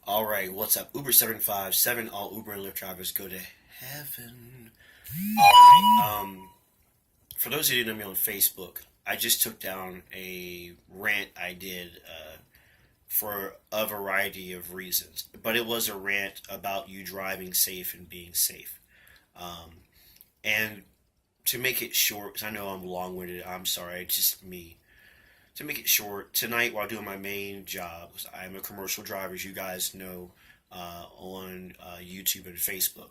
All right, what's up? Uber 757, all Uber and Lyft drivers go to heaven. All right, for those of you who know me on Facebook, I just took down a rant I did for a variety of reasons, but it was a rant about you driving safe and being safe. Um, and to make it short, because I know I'm long-winded, I'm sorry, it's just me. To make it short, tonight while doing my main job, 'cause I'm a commercial driver, as you guys know, on YouTube and Facebook.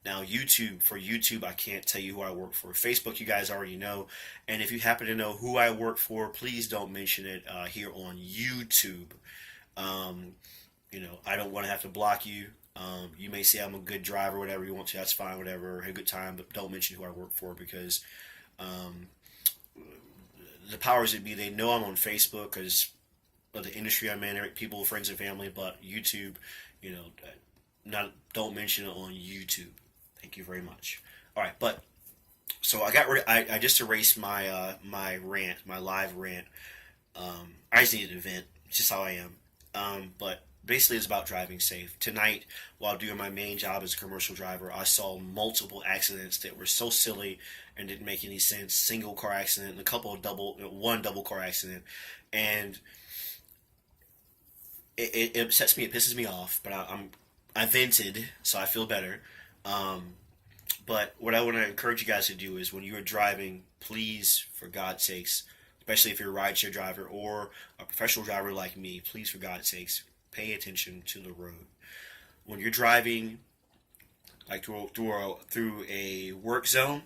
Now, for YouTube, I can't tell you who I work for. Facebook, you guys already know. And if you happen to know who I work for, please don't mention it here on YouTube. Um, I don't want to have to block you. You may say I'm a good driver, whatever you want to. That's fine, whatever. Have a good time, but don't mention who I work for because um, the powers that be, they know I'm on Facebook because of the industry I'm in, people, friends, and family. But YouTube, you know, not don't mention it on YouTube. Thank you very much. All right, but so I got rid. I just erased my rant, my live rant. I just needed an event. It's just how I am. But basically, it's about driving safe. Tonight, while doing my main job as a commercial driver, I saw multiple accidents that were so silly and didn't make any sense. Single car accident, and one double car accident, and it upsets me. It pisses me off. But I vented, so I feel better. Um, but what I want to encourage you guys to do is when you are driving, please, for God's sakes, especially if you're a rideshare driver or a professional driver like me, please, for God's sakes, pay attention to the road. When you're driving, like through a work zone,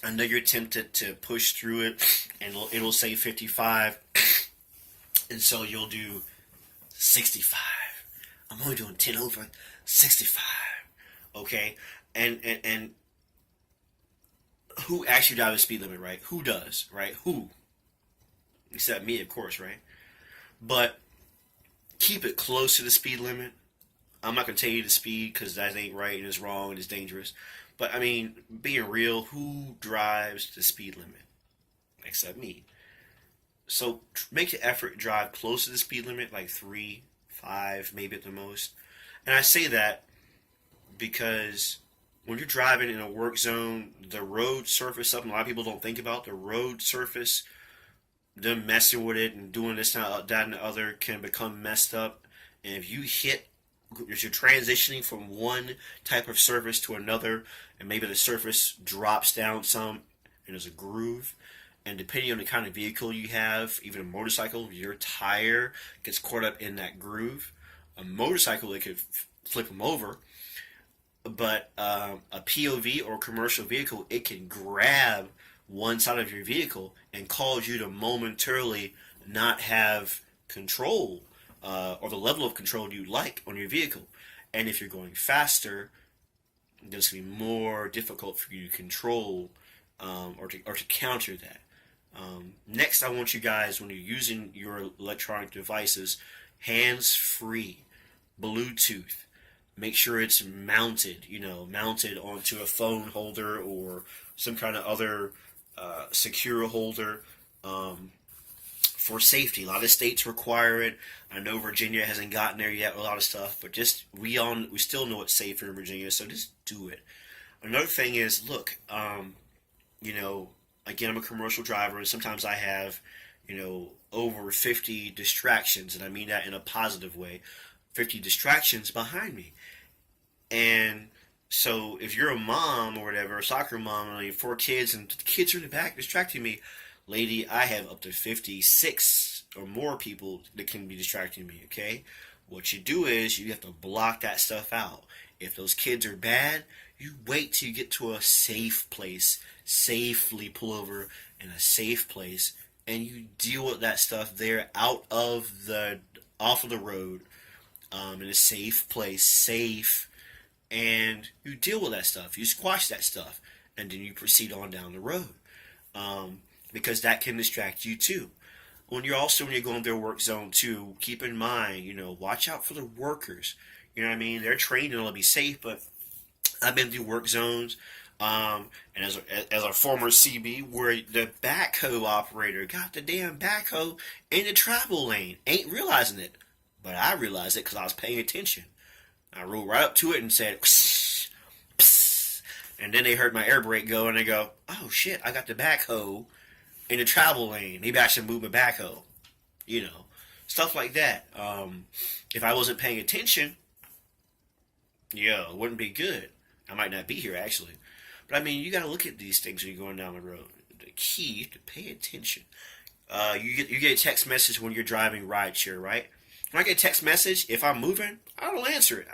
I know you're tempted to push through it, and it'll say 55, and so you'll do 65. I'm only doing 10 over 65. Okay, and who actually drives the speed limit, right? Who does, right? Who? Except me, of course, right? But keep it close to the speed limit. I'm not gonna tell you the speed because that ain't right and it's wrong and it's dangerous. But I mean, being real, who drives the speed limit? Except me. So make the effort drive close to the speed limit, like 3, 5, maybe at the most. And I say that because when you're driving in a work zone, the road surface, something a lot of people don't think about, the road surface, them messing with it and doing this, that, and the other can become messed up. And if you're transitioning from one type of surface to another, and maybe the surface drops down some, and there's a groove, and depending on the kind of vehicle you have, even a motorcycle, your tire gets caught up in that groove. A motorcycle, it could flip them over, but a POV or commercial vehicle, it can grab one side of your vehicle and cause you to momentarily not have control or the level of control you like on your vehicle. And if you're going faster, then it's going to be more difficult for you to control or to counter that. Next, I want you guys, when you're using your electronic devices, hands-free, Bluetooth. Make sure it's mounted, mounted onto a phone holder or some kind of other secure holder for safety. A lot of states require it. I know Virginia hasn't gotten there yet with a lot of stuff, but just we still know it's safe in Virginia, so just do it. Another thing is, look, again, I'm a commercial driver, and sometimes I have, over 50 distractions, and I mean that in a positive way. 50 distractions behind me. And so if you're a mom or whatever, a soccer mom, and you have 4 kids, and the kids are in the back distracting me, lady, I have up to 56 or more people that can be distracting me, okay? What you do is you have to block that stuff out. If those kids are bad, you wait till you get to a safe place, safely pull over in a safe place, and you deal with that stuff there off of the road, in a safe place, safe, and you deal with that stuff. You squash that stuff, and then you proceed on down the road, because that can distract you too. When you're going through a work zone too, keep in mind, watch out for the workers. You know what I mean? They're trained to be safe, but I've been through work zones, and as a former CB, where the backhoe operator got the damn backhoe in the travel lane, ain't realizing it. But I realized it because I was paying attention. I rolled right up to it and said, psst, psst. And then they heard my air brake go, and they go, oh shit, I got the backhoe in the travel lane. Maybe I should move my backhoe. You know, stuff like that. If I wasn't paying attention, yeah, it wouldn't be good. I might not be here, actually. But I mean, you got to look at these things when you're going down the road. The key to pay attention. You get a text message when you're driving rideshare, right? When I get a text message, if I'm moving, I don't answer it.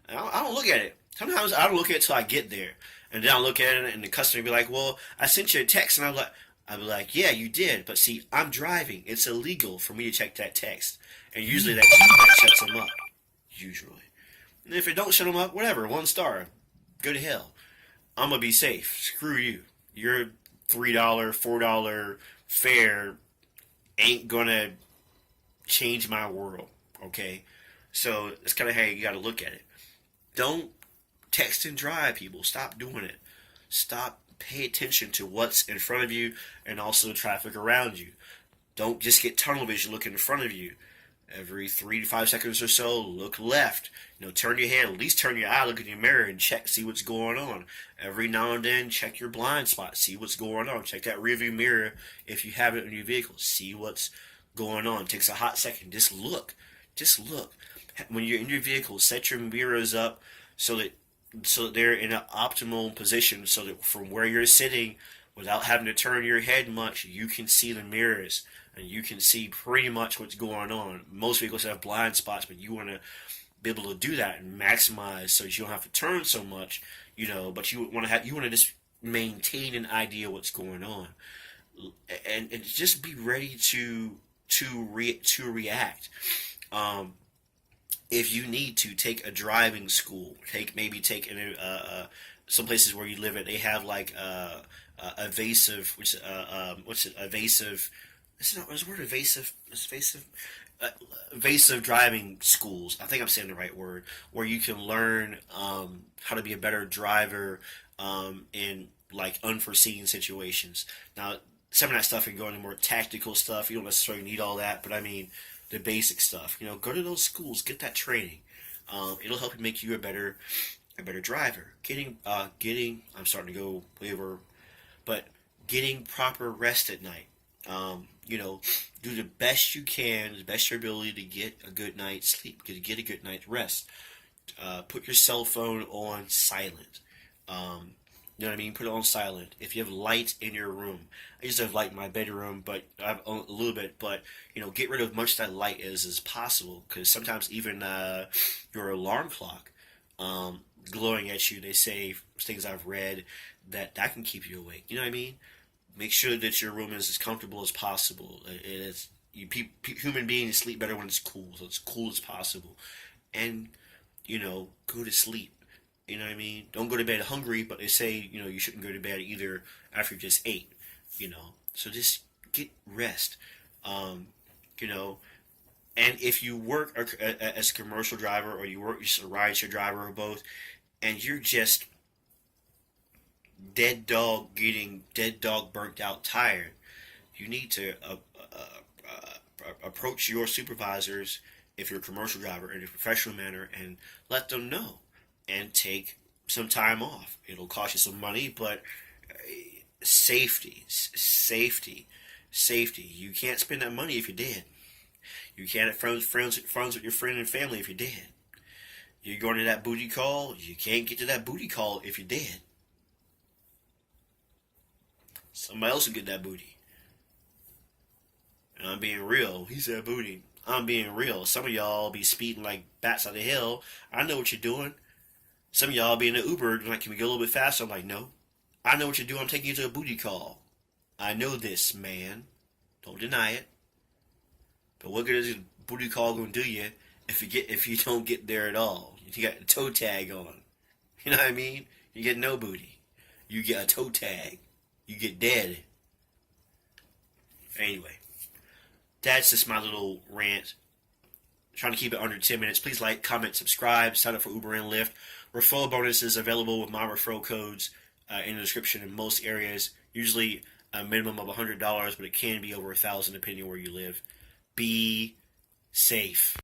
I don't look at it. Sometimes I don't look at it till I get there, and then I'll look at it, and the customer will be like, "Well, I sent you a text," and I'll be like, "Yeah, you did, but see, I'm driving. It's illegal for me to check that text." And usually that shuts them up. Usually, and if it don't shut them up, whatever, 1 star, go to hell. I'm gonna be safe. Screw you. Your $3, $4 fare ain't gonna change my world. Okay, so that's kind of how you got to look at it. Don't text and drive, people. Stop doing it. Stop. Pay attention to what's in front of you and also the traffic around you. Don't just get tunnel vision looking in front of you. Every 3 to 5 seconds or so, look left. Turn your head, at least turn your eye, look in your mirror and check, see what's going on. Every now and then, check your blind spot, see what's going on. Check that rearview mirror if you have it in your vehicle. See what's going on. It takes a hot second. Just look. Just look. When you're in your vehicle, set your mirrors up so that they're in an optimal position, so that from where you're sitting, without having to turn your head much, you can see the mirrors and you can see pretty much what's going on. Most vehicles have blind spots, but you want to be able to do that and maximize so that you don't have to turn so much, but you want to just maintain an idea what's going on, and just be ready to react. If you need to take a driving school, take some places where you live at, they have like evasive, which what's it? Evasive. Is the word evasive? Evasive driving schools. I think I'm saying the right word. Where you can learn how to be a better driver in like unforeseen situations. Now, some of that stuff can go into more tactical stuff. You don't necessarily need all that, but I mean, the basic stuff. Go to those schools, get that training. It'll help you make you a better driver. I'm starting to go way over, but getting proper rest at night. Do the best you can, the best your ability to get a good night's sleep, to get a good night's rest. Put your cell phone on silent. You know what I mean? Put it on silent. If you have light in your room, I used to have light in my bedroom, but I have a little bit. But get rid of much that light as possible, because sometimes even your alarm clock glowing at you. They say things I've read that can keep you awake. You know what I mean? Make sure that your room is as comfortable as possible. Human beings sleep better when it's cool, so it's cool as possible, and go to sleep. You know what I mean? Don't go to bed hungry, but they say, you shouldn't go to bed either after you just ate, So just get rest, And if you work as a commercial driver, or you work as a rideshare driver, or both, and you're just getting dead dog burnt out tired, you need to approach your supervisors, if you're a commercial driver, in a professional manner, and let them know. And take some time off. It'll cost you some money, but safety. You can't spend that money if you're dead. You can't have friends with your friend and family if you're dead. You're going to that booty call. You can't get to that booty call if you're dead. Somebody else will get that booty. And I'm being real. He said booty. I'm being real. Some of y'all be speeding like bats out of hell. I know what you're doing. Some of y'all be in the Uber, like, can we go a little bit faster? I'm like, no. I know what you're doing. I'm taking you to a booty call. I know this, man. Don't deny it. But what good is a booty call going to do you if you don't get there at all? You got a toe tag on. You know what I mean? You get no booty. You get a toe tag. You get dead. Anyway, that's just my little rant. Trying to keep it under 10 minutes. Please like, comment, subscribe, sign up for Uber and Lyft. Referral bonuses available with my referral codes in the description in most areas. Usually a minimum of $100, but it can be over $1,000 depending on where you live. Be safe.